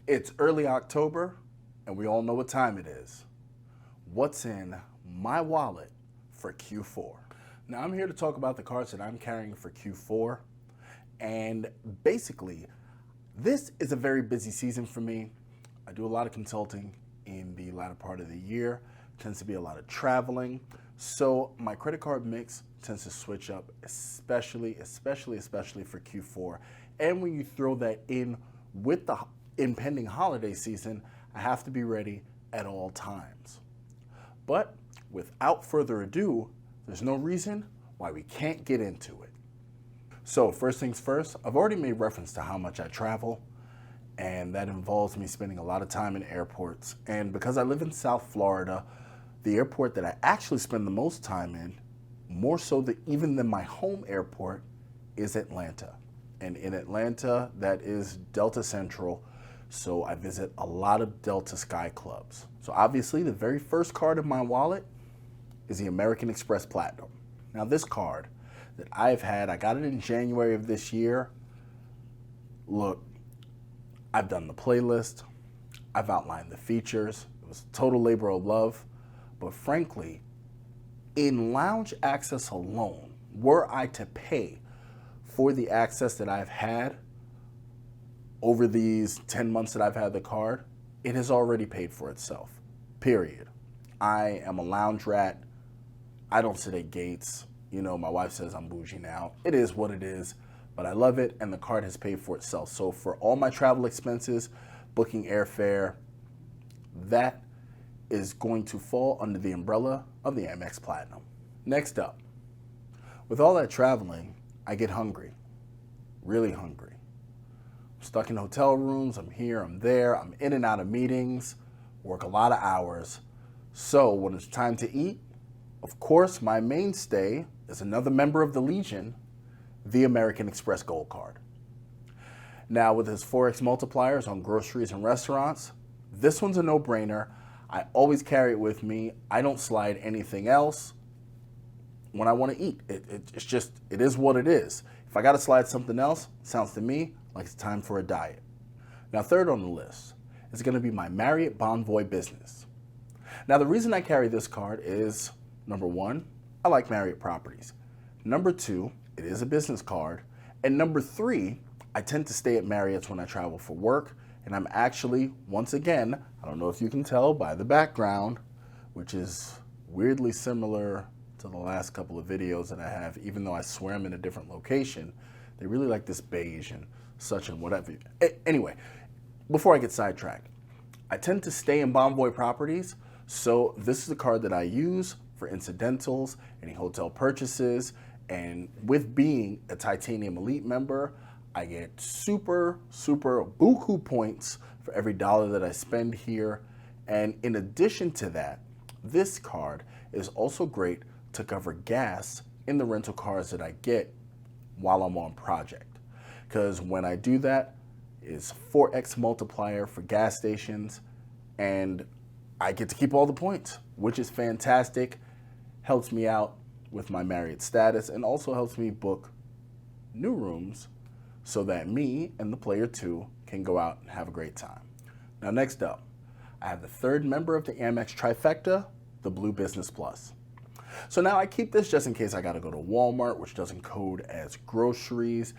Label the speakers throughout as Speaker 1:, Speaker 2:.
Speaker 1: It's early October, and we all know what time it is. What's in my wallet for Q4? Now, I'm here to talk about the cards that I'm carrying for Q4. And basically, this is a very busy season for me. I do a lot of consulting in the latter part of the year. Tends to be a lot of traveling. So my credit card mix tends to switch up, especially for Q4. And when you throw that in with the impending holiday season, I have to be ready at all times. But without further ado, there's no reason why we can't get into it. So first things first, I've already made reference to how much I travel, and that involves me spending a lot of time in airports. And because I live in South Florida, the airport that I actually spend the most time in, more so even than my home airport, is Atlanta. And in Atlanta, that is Delta Central. So I visit a lot of Delta Sky Clubs. So obviously the very first card in my wallet is the American Express Platinum. Now this card that I've had, I got it in January of this year. Look, I've done the playlist. I've outlined the features. It was a total labor of love. But frankly, in lounge access alone, were I to pay for the access that I've had over these 10 months that I've had the card, it has already paid for itself, period. I am a lounge rat. I don't sit at gates. You know, my wife says I'm bougie now. It is what it is, but I love it, and the card has paid for itself. So for all my travel expenses, booking airfare, that is going to fall under the umbrella of the Amex Platinum. Next up, with all that traveling, I get hungry, really hungry. I'm stuck in hotel rooms, I'm here, I'm there, I'm in and out of meetings, work a lot of hours. So when it's time to eat, of course, my mainstay is another member of the Legion, the American Express Gold Card. Now with its 4x multipliers on groceries and restaurants, this one's a no-brainer. I always carry it with me. I don't slide anything else when I want to eat. It is what it is. If I got to slide something else, it sounds to me like it's time for a diet. Now, third on the list is going to be my Marriott Bonvoy business. Now, the reason I carry this card is, number one, I like Marriott properties. Number two, it is a business card. And number three, I tend to stay at Marriott's when I travel for work. And I'm actually, once again, I don't know if you can tell by the background, which is weirdly similar to the last couple of videos that I have, even though I swear I'm in a different location. They really like this beige and such and whatever. Anyway, before I get sidetracked, I tend to stay in Bonvoy properties, so this is the card that I use for incidentals, any hotel purchases, and with being a Titanium Elite member, I get super buku points for every dollar that I spend here. And in addition to that, this card is also great to cover gas in the rental cars that I get while I'm on project. Because when I do that, it's 4x multiplier for gas stations, and I get to keep all the points, which is fantastic. Helps me out with my Marriott status and also helps me book new rooms so that me and the player two can go out and have a great time. Now next up, I have the third member of the Amex trifecta, the Blue Business Plus. So now I keep this just in case I gotta go to Walmart, which doesn't code as groceries.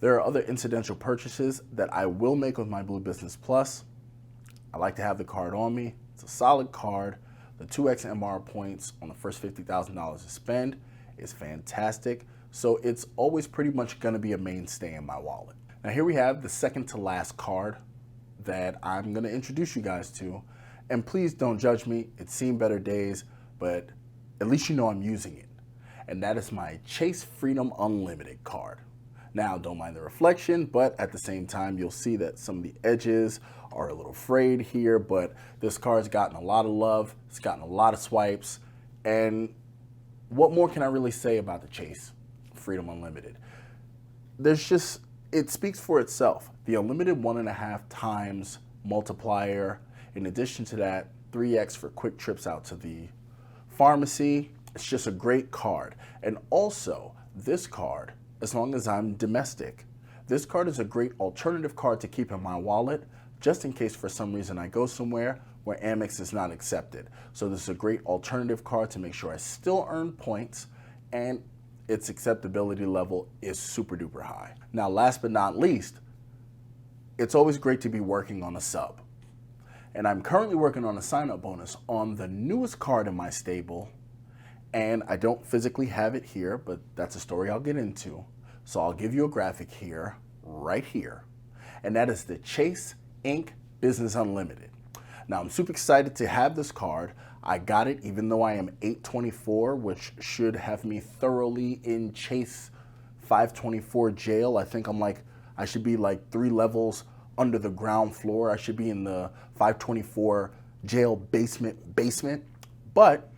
Speaker 1: There are other incidental purchases that I will make with my Blue Business Plus. I like to have the card on me. It's a solid card. The 2x MR points on the first $50,000 to spend is fantastic. So it's always pretty much gonna be a mainstay in my wallet. Now here we have the second to last card that I'm gonna introduce you guys to. And please don't judge me, it's seen better days, but at least you know I'm using it. And that is my Chase Freedom Unlimited card. Now, don't mind the reflection, but at the same time, you'll see that some of the edges are a little frayed here, but this card's gotten a lot of love, it's gotten a lot of swipes, and what more can I really say about the Chase Freedom Unlimited? It speaks for itself. The unlimited 1.5 times multiplier, in addition to that, 3x for quick trips out to the pharmacy. It's just a great card. And also, this card, as long as I'm domestic, This card is a great alternative card to keep in my wallet, just in case for some reason I go somewhere where Amex is not accepted. So this is a great alternative card to make sure I still earn points and its acceptability level is super duper high. Now, last but not least, it's always great to be working on a sub. And I'm currently working on a sign-up bonus on the newest card in my stable, and I don't physically have it here, but that's a story I'll get into. So I'll give you a graphic here, right here, and that is the Chase Inc. Business Unlimited. Now, I'm super excited to have this card. I got it even though I am 824, which should have me thoroughly in Chase 524 jail. I think I should be like 3 levels under the ground floor. I should be in the 524 jail basement. But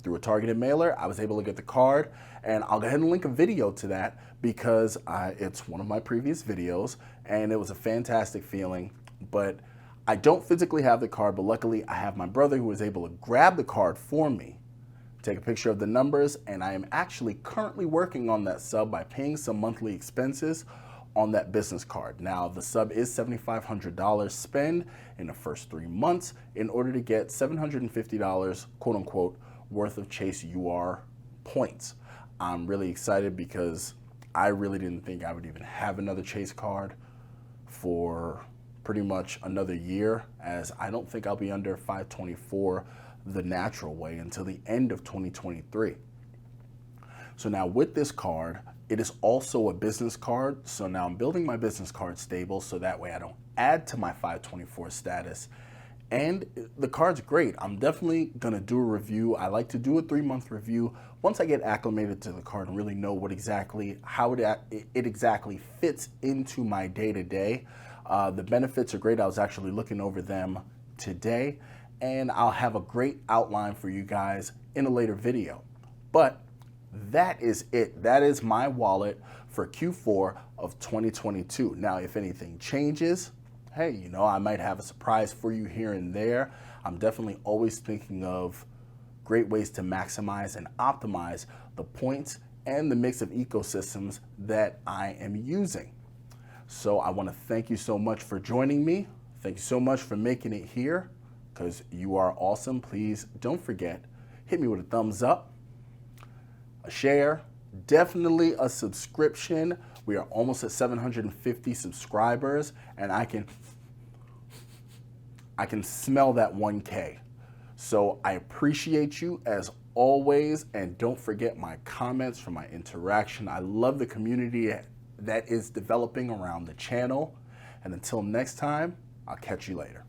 Speaker 1: through a targeted mailer, I was able to get the card, and I'll go ahead and link a video to that because it's one of my previous videos, and it was a fantastic feeling. But I don't physically have the card, but luckily I have my brother who was able to grab the card for me, take a picture of the numbers, and I am actually currently working on that sub by paying some monthly expenses on that business card. Now, the sub is $7,500 spend in the first 3 months in order to get $750, quote unquote, worth of Chase UR points. I'm really excited because I really didn't think I would even have another Chase card for pretty much another year, as I don't think I'll be under 524 the natural way until the end of 2023. So now with this card, it is also a business card. So now I'm building my business card stable so that way I don't add to my 524 status. And the card's great. I'm definitely gonna do a review. I like to do a 3-month review once I get acclimated to the card and really know how it exactly fits into my day-to-day. The benefits are great. I was actually looking over them today, and I'll have a great outline for you guys in a later video. But that is it. That is my wallet for Q4 of 2022. Now, if anything changes, hey, I might have a surprise for you here and there. I'm definitely always thinking of great ways to maximize and optimize the points and the mix of ecosystems that I am using. So I want to thank you so much for joining me. Thank you so much for making it here, because you are awesome. Please don't forget, hit me with a thumbs up, a share, definitely a subscription. We are almost at 750 subscribers, and I can smell that 1K. So I appreciate you as always, and don't forget my comments for my interaction. I love the community that is developing around the channel. And until next time, I'll catch you later.